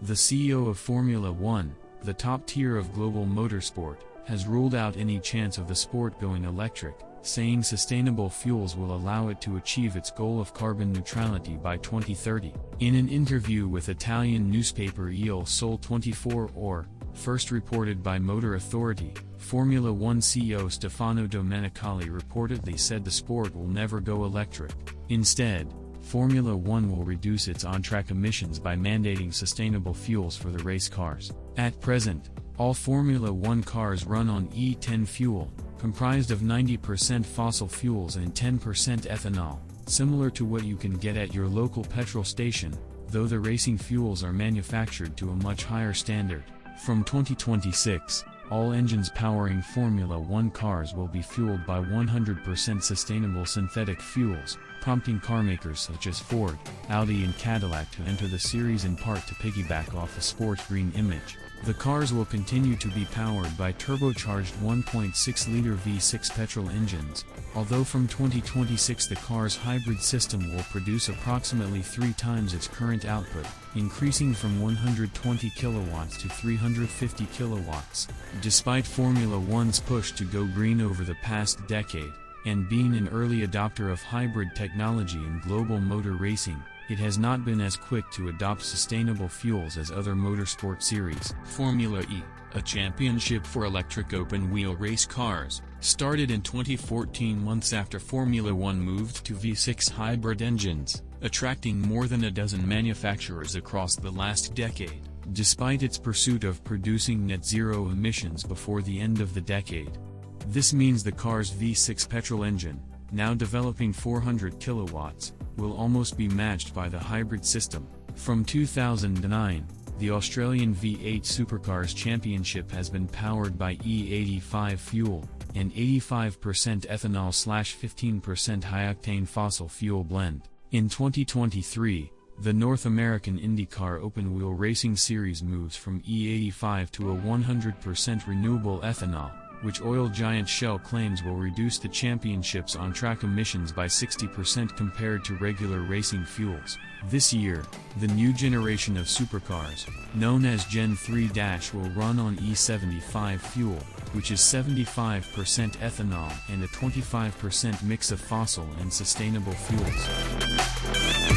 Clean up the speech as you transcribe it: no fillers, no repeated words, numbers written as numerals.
The CEO of Formula One, the top tier of global motorsport, has ruled out any chance of the sport going electric, saying sustainable fuels will allow it to achieve its goal of carbon neutrality by 2030. In an interview with Italian newspaper Il Sole 24 Ore, first reported by Motor Authority, Formula One CEO Stefano Domenicali reportedly said the sport will never go electric. Instead, Formula One will reduce its on-track emissions by mandating sustainable fuels for the race cars. At present, all Formula One cars run on E10 fuel, comprised of 90% fossil fuels and 10% ethanol, similar to what you can get at your local petrol station, though the racing fuels are manufactured to a much higher standard. From 2026, all engines powering Formula One cars will be fueled by 100% sustainable synthetic fuels, prompting carmakers such as Ford, Audi and Cadillac to enter the series in part to piggyback off a sport green image. The cars will continue to be powered by turbocharged 1.6-liter V6 petrol engines, although from 2026 the car's hybrid system will produce approximately 3 times its current output, increasing from 120 kilowatts to 350 kilowatts. Despite Formula One's push to go green over the past decade, and being an early adopter of hybrid technology in global motor racing, it has not been as quick to adopt sustainable fuels as other motorsport series. Formula E, a championship for electric open-wheel race cars, started in 2014 months after Formula One moved to V6 hybrid engines, attracting more than a dozen manufacturers across the last decade. Despite its pursuit of producing net zero emissions before the end of the decade, this means the car's V6 petrol engine, now developing 400 kilowatts, will almost be matched by the hybrid system. From 2009, the Australian V8 Supercars Championship has been powered by E85 fuel, an 85% ethanol/15% high-octane fossil fuel blend. In 2023, the North American IndyCar Open-Wheel Racing Series moves from E85 to a 100% renewable ethanol, which oil giant Shell claims will reduce the championship's on-track emissions by 60% compared to regular racing fuels. This year, the new generation of supercars, known as Gen 3- will run on E75 fuel, which is 75% ethanol and a 25% mix of fossil and sustainable fuels.